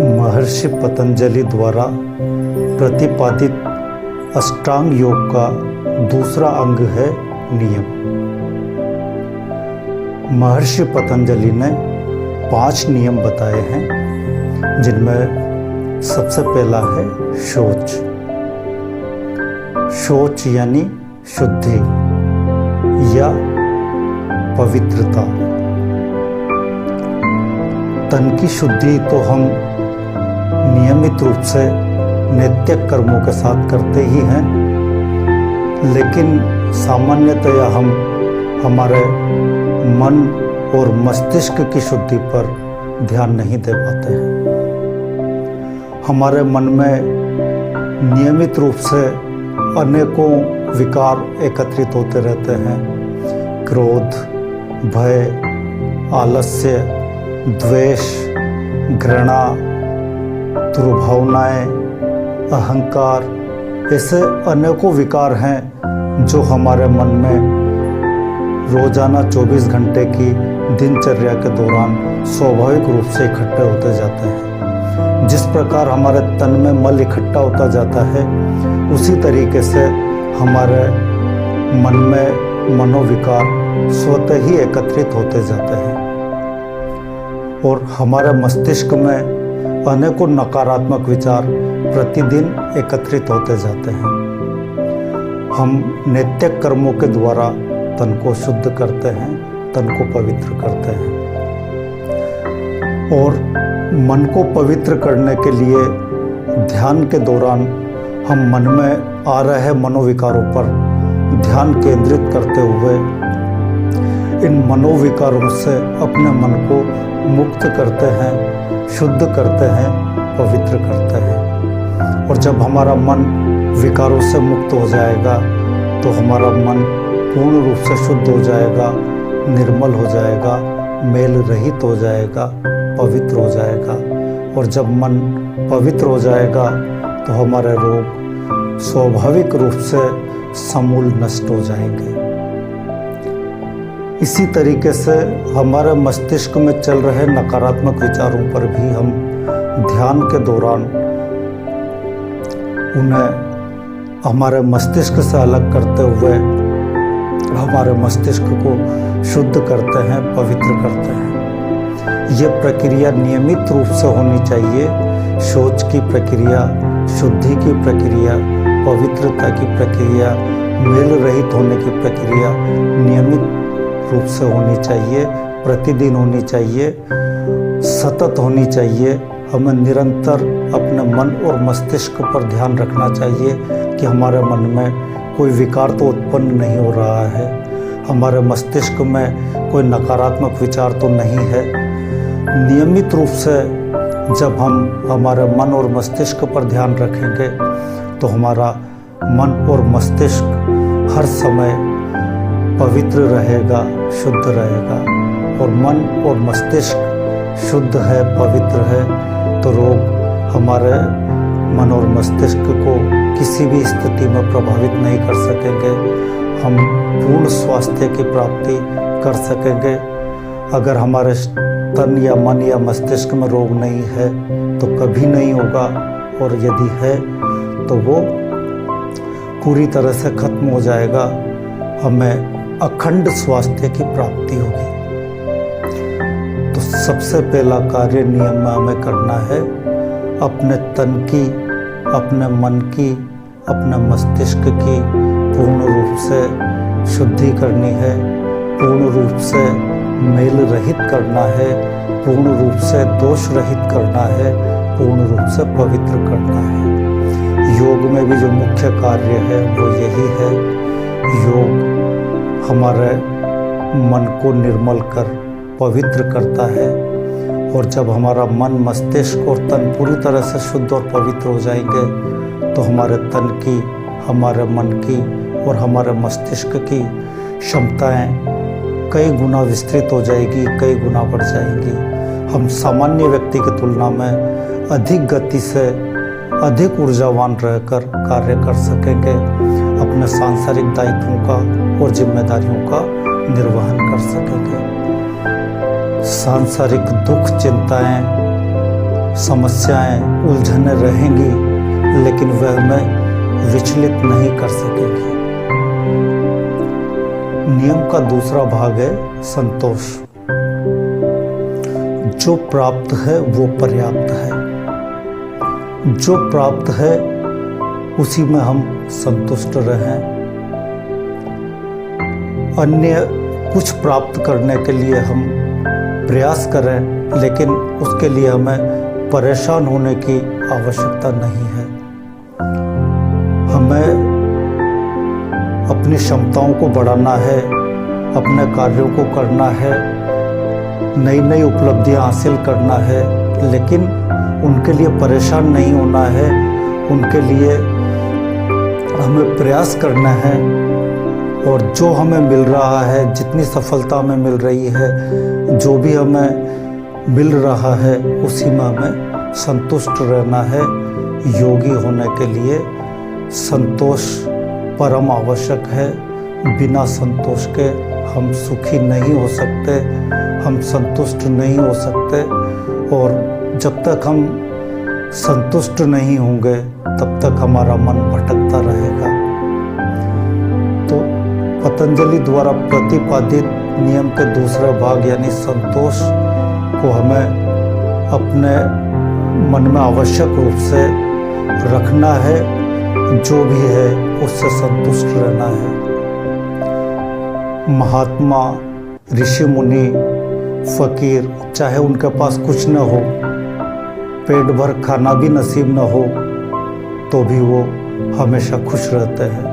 महर्षि पतंजलि द्वारा प्रतिपादित अष्टांग योग का दूसरा अंग है नियम। महर्षि पतंजलि ने 5 नियम बताए हैं, जिनमें सबसे पहला है शौच। शौच यानी शुद्धि या पवित्रता। तन की शुद्धि तो हम नियमित रूप से नित्य कर्मों के साथ करते ही हैं, लेकिन सामान्यतया हम हमारे मन और मस्तिष्क की शुद्धि पर ध्यान नहीं दे पाते हैं। हमारे मन में नियमित रूप से अनेकों विकार एकत्रित होते रहते हैं। क्रोध, भय, आलस्य, द्वेष, घृणा, दुर्भावनाएं, अहंकार, ऐसे अनेकों विकार हैं जो हमारे मन में रोजाना 24 घंटे की दिनचर्या के दौरान स्वाभाविक रूप से इकट्ठे होते जाते हैं। जिस प्रकार हमारे तन में मल इकट्ठा होता जाता है, उसी तरीके से हमारे मन में मनोविकार स्वतः ही एकत्रित होते जाते हैं और हमारे मस्तिष्क में अनेकों नकारात्मक विचार प्रतिदिन एकत्रित होते जाते हैं। हम नित्य कर्मों के द्वारा तन को शुद्ध करते हैं, तन को पवित्र करते हैं और मन को पवित्र करने के लिए ध्यान के दौरान हम मन में आ रहे मनोविकारों पर ध्यान केंद्रित करते हुए इन मनोविकारों से अपने मन को मुक्त करते हैं, शुद्ध करते हैं, पवित्र करते हैं। और जब हमारा मन विकारों से मुक्त हो जाएगा तो हमारा मन पूर्ण रूप से शुद्ध हो जाएगा, निर्मल हो जाएगा, मेल रहित हो जाएगा, पवित्र हो जाएगा। और जब मन पवित्र हो जाएगा तो हमारे रोग स्वाभाविक रूप से समूल नष्ट हो जाएंगे। इसी तरीके से हमारे मस्तिष्क में चल रहे नकारात्मक विचारों पर भी हम ध्यान के दौरान उन्हें हमारे मस्तिष्क से अलग करते हुए हमारे मस्तिष्क को शुद्ध करते हैं, पवित्र करते हैं। ये प्रक्रिया नियमित रूप से होनी चाहिए। शौच की प्रक्रिया, शुद्धि की प्रक्रिया, पवित्रता की प्रक्रिया, मेल रहित होने की प्रक्रिया नियमित रूप से होनी चाहिए, प्रतिदिन होनी चाहिए, सतत होनी चाहिए। हमें निरंतर अपने मन और मस्तिष्क पर ध्यान रखना चाहिए कि हमारे मन में कोई विकार तो उत्पन्न नहीं हो रहा है, हमारे मस्तिष्क में कोई नकारात्मक विचार तो नहीं है। नियमित रूप से जब हम हमारे मन और मस्तिष्क पर ध्यान रखेंगे तो हमारा मन और मस्तिष्क हर समय पवित्र रहेगा, शुद्ध रहेगा। और मन और मस्तिष्क शुद्ध है, पवित्र है तो रोग हमारे मन और मस्तिष्क को किसी भी स्थिति में प्रभावित नहीं कर सकेंगे। हम पूर्ण स्वास्थ्य की प्राप्ति कर सकेंगे। अगर हमारे तन या मन या मस्तिष्क में रोग नहीं है तो कभी नहीं होगा, और यदि है तो वो पूरी तरह से खत्म हो जाएगा। हमें अखंड स्वास्थ्य की प्राप्ति होगी। तो सबसे पहला कार्य नियम में हमें करना है अपने तन की, अपने मन की, अपने मस्तिष्क की पूर्ण रूप से शुद्धि करनी है, पूर्ण रूप से मेल रहित करना है, पूर्ण रूप से दोष रहित करना है, पूर्ण रूप से पवित्र करना है। योग में भी जो मुख्य कार्य है वो यही है। योग हमारे मन को निर्मल कर पवित्र करता है, और जब हमारा मन, मस्तिष्क और तन पूरी तरह से शुद्ध और पवित्र हो जाएंगे तो हमारे तन की, हमारे मन की और हमारे मस्तिष्क की क्षमताएं कई गुना विस्तृत हो जाएगी, कई गुना बढ़ जाएंगी। हम सामान्य व्यक्ति की तुलना में अधिक गति से, अधिक ऊर्जावान रहकर कार्य कर सकेंगे, अपने सांसारिक दायित्वों का और जिम्मेदारियों का निर्वहन कर सकेंगे। सांसारिक दुख, चिंताएं समस्याएं, उलझने रहेंगी, लेकिन वह हमें विचलित नहीं कर सकेगी। नियम का दूसरा भाग है संतोष। जो प्राप्त है वो पर्याप्त है। जो प्राप्त है उसी में हम संतुष्ट रहें। अन्य कुछ प्राप्त करने के लिए हम प्रयास करें, लेकिन उसके लिए हमें परेशान होने की आवश्यकता नहीं है। हमें अपनी क्षमताओं को बढ़ाना है, अपने कार्यों को करना है, नई नई उपलब्धियां हासिल करना है, लेकिन उनके लिए परेशान नहीं होना है। उनके लिए हमें प्रयास करना है, और जो हमें मिल रहा है, जितनी सफलता हमें मिल रही है, जो भी हमें मिल रहा है, उसी में हमें संतुष्ट रहना है। योगी होने के लिए संतोष परम आवश्यक है। बिना संतोष के हम सुखी नहीं हो सकते, हम संतुष्ट नहीं हो सकते, और जब तक हम संतुष्ट नहीं होंगे तब तक हमारा मन भटकता रहेगा। तो पतंजलि द्वारा प्रतिपादित नियम के दूसरे भाग यानी संतोष को हमें अपने मन में आवश्यक रूप से रखना है। जो भी है उससे संतुष्ट रहना है। महात्मा, ऋषि मुनि, फकीर, चाहे उनके पास कुछ न हो, पेट भर खाना भी नसीब न हो, तो भी वो हमेशा खुश रहते हैं।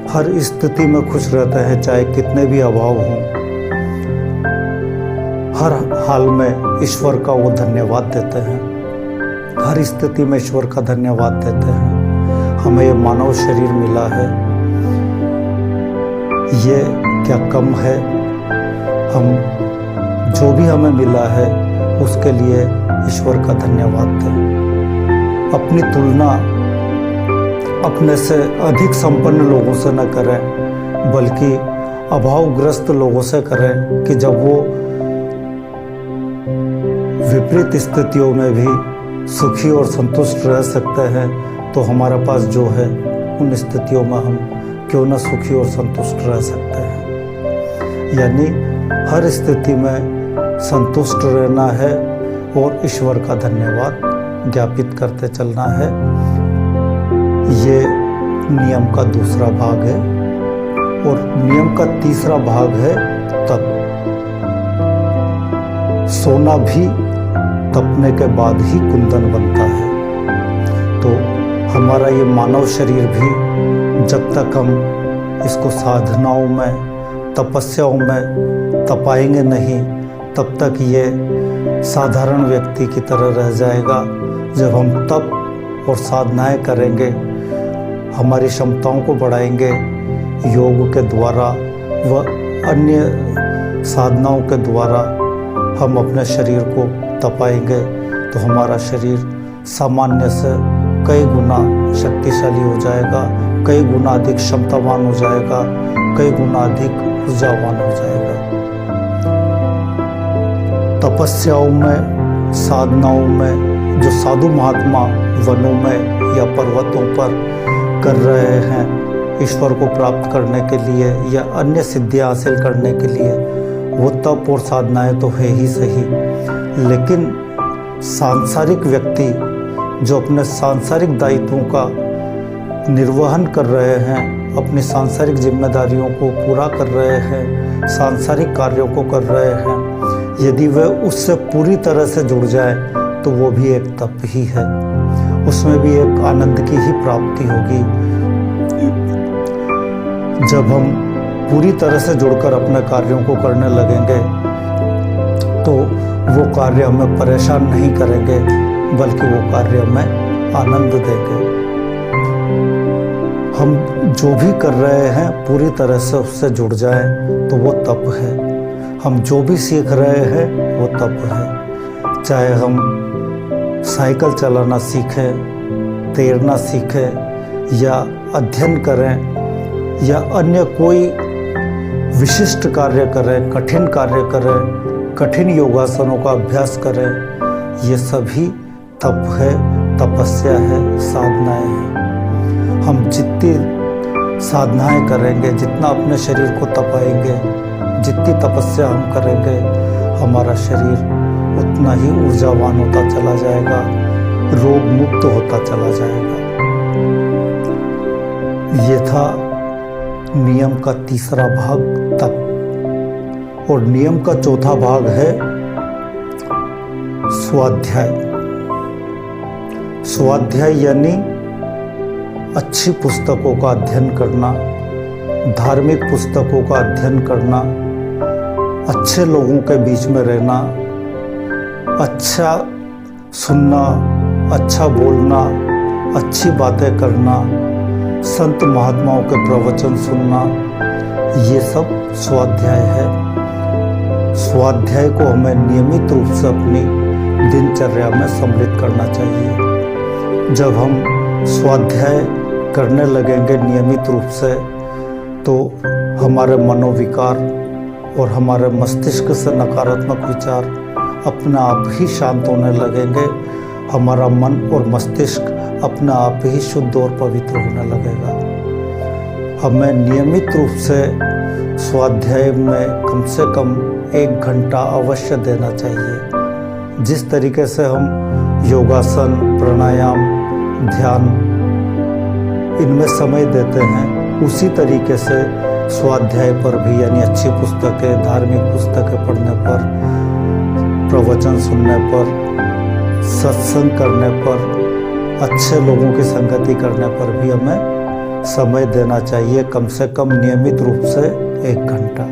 हर स्थिति में खुश रहते हैं, चाहे कितने भी अभाव हों। हर हाल में ईश्वर का वो धन्यवाद देते हैं। हर स्थिति में ईश्वर का धन्यवाद देते हैं। हमें ये मानव शरीर मिला है, ये क्या कम है? हम जो भी हमें मिला है उसके लिए ईश्वर का धन्यवाद दें। अपनी तुलना अपने से अधिक संपन्न लोगों से न करें, बल्कि अभावग्रस्त लोगों से करें कि जब वो विपरीत स्थितियों में भी सुखी और संतुष्ट रह सकते हैं, तो हमारे पास जो है उन स्थितियों में हम क्यों न सुखी और संतुष्ट रह सकते हैं। यानी हर स्थिति में संतुष्ट रहना है और ईश्वर का धन्यवाद ज्ञापित करते चलना है। ये नियम का दूसरा भाग है। और नियम का तीसरा भाग है तप। सोना भी तपने के बाद ही कुंदन बनता है। तो हमारा ये मानव शरीर भी जब तक हम इसको साधनाओं में, तपस्याओं में तपाएंगे नहीं, तब तक ये साधारण व्यक्ति की तरह रह जाएगा। जब हम तप और साधनाएं करेंगे, हमारी क्षमताओं को बढ़ाएंगे योग के द्वारा व अन्य साधनाओं के द्वारा, हम अपने शरीर को तपाएंगे, तो हमारा शरीर सामान्य से कई गुना शक्तिशाली हो जाएगा, कई गुना अधिक क्षमतावान हो जाएगा, कई गुना अधिक ऊर्जावान हो जाएगा। तपस्याओं में, साधनाओं में जो साधु महात्मा वनों में या पर्वतों पर कर रहे हैं ईश्वर को प्राप्त करने के लिए या अन्य सिद्धियां हासिल करने के लिए, वो तप और साधनाएं तो है ही सही, लेकिन सांसारिक व्यक्ति जो अपने सांसारिक दायित्वों का निर्वहन कर रहे हैं, अपनी सांसारिक जिम्मेदारियों को पूरा कर रहे हैं, सांसारिक कार्यों को कर रहे हैं, यदि वह उससे पूरी तरह से जुड़ जाए तो वो भी एक तप ही है। उसमें भी एक आनंद की ही प्राप्ति होगी। जब हम पूरी तरह से जुड़कर अपने कार्यों को करने लगेंगे तो वो कार्य हमें परेशान नहीं करेंगे, बल्कि वो कार्य हमें आनंद देंगे। हम जो भी कर रहे हैं पूरी तरह से उससे जुड़ जाए तो वो तप है। हम जो भी सीख रहे हैं वो तप है। चाहे हम साइकिल चलाना सीखें, तैरना सीखें या अध्ययन करें या अन्य कोई विशिष्ट कार्य करें, कठिन कार्य करें, कठिन योगासनों का अभ्यास करें, ये सभी तप है, तपस्या है, साधनाएं हैं। हम जितनी साधनाएं करेंगे, जितना अपने शरीर को तपाएंगे, जितनी तपस्या हम करेंगे, हमारा शरीर उतना ही ऊर्जावान होता चला जाएगा, रोग मुक्त होता चला जाएगा। ये था नियम का तीसरा भाग, तप। और नियम का चौथा भाग है स्वाध्याय। स्वाध्याय यानी अच्छी पुस्तकों का अध्ययन करना, धार्मिक पुस्तकों का अध्ययन करना, अच्छे लोगों के बीच में रहना, अच्छा सुनना, अच्छा बोलना, अच्छी बातें करना, संत महात्माओं के प्रवचन सुनना, ये सब स्वाध्याय है। स्वाध्याय को हमें नियमित रूप से अपनी दिनचर्या में सम्मिलित करना चाहिए। जब हम स्वाध्याय करने लगेंगे नियमित रूप से, तो हमारे मनोविकार और हमारे मस्तिष्क से नकारात्मक विचार अपने आप ही शांत होने लगेंगे। हमारा मन और मस्तिष्क अपने आप ही शुद्ध और पवित्र होने लगेगा। हमें नियमित रूप से स्वाध्याय में कम से कम 1 घंटा अवश्य देना चाहिए। जिस तरीके से हम योगासन, प्राणायाम, ध्यान इनमें समय देते हैं, उसी तरीके से स्वाध्याय पर भी, यानी अच्छी पुस्तकें, धार्मिक पुस्तकें पढ़ने पर, प्रवचन सुनने पर, सत्संग करने पर, अच्छे लोगों की संगति करने पर भी हमें समय देना चाहिए, कम से कम नियमित रूप से 1 घंटा।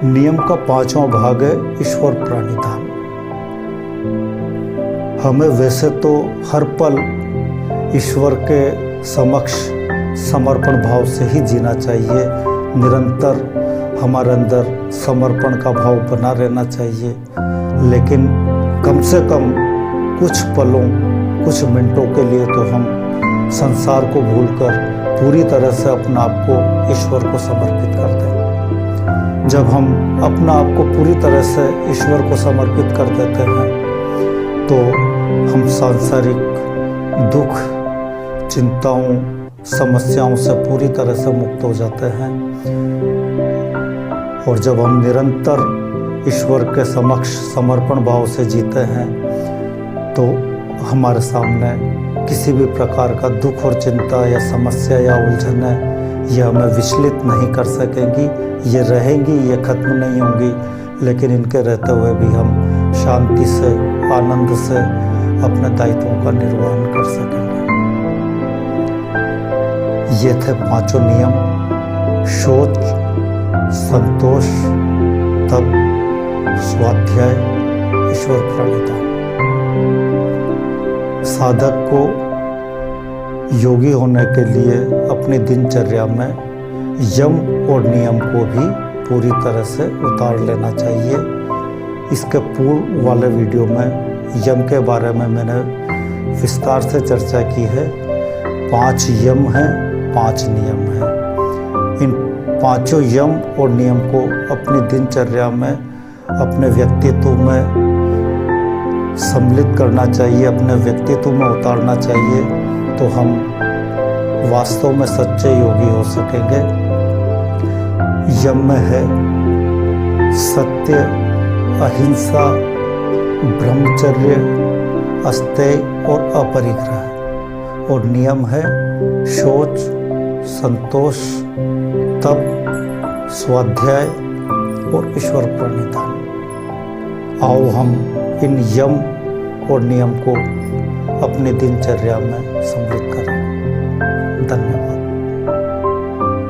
नियम का 5वां भाग है ईश्वर प्रणिधान। हमें वैसे तो हर पल ईश्वर के समक्ष समर्पण भाव से ही जीना चाहिए। निरंतर हमारे अंदर समर्पण का भाव बना रहना चाहिए, लेकिन कम से कम कुछ पलों, कुछ मिनटों के लिए तो हम संसार को भूलकर पूरी तरह से अपने आप को ईश्वर को समर्पित कर दें। जब हम अपना आप को पूरी तरह से ईश्वर को समर्पित कर देते हैं, तो हम सांसारिक दुख, चिंताओं, समस्याओं से पूरी तरह से मुक्त हो जाते हैं। और जब हम निरंतर ईश्वर के समक्ष समर्पण भाव से जीते हैं, तो हमारे सामने किसी भी प्रकार का दुख और चिंता या समस्या या उलझने ये हमें विचलित नहीं कर सकेंगी। ये रहेंगी, ये खत्म नहीं होंगी, लेकिन इनके रहते हुए भी हम शांति से, आनंद से अपने दायित्वों का निर्वहन कर सकेंगे। ये थे 5 नियम: शौच, संतोष, तप, स्वाध्याय, ईश्वर प्रणिधान। साधक को योगी होने के लिए अपनी दिनचर्या में यम और नियम को भी पूरी तरह से उतार लेना चाहिए। इसके पूर्व वाले वीडियो में यम के बारे में मैंने विस्तार से चर्चा की है। 5 यम हैं, 5 नियम हैं। इन 5 यम और नियम को अपनी दिनचर्या में, अपने व्यक्तित्व में सम्मिलित करना चाहिए, अपने व्यक्तित्व में उतारना चाहिए, तो हम वास्तव में सच्चे योगी हो सकेंगे। यम में है सत्य, अहिंसा, ब्रह्मचर्य, अस्तेय और अपरिग्रह। और नियम है शौच, संतोष, तप, स्वाध्याय और ईश्वर प्रणिधान। आओ हम इन यम और नियम को अपनी दिनचर्या में सम्मिलित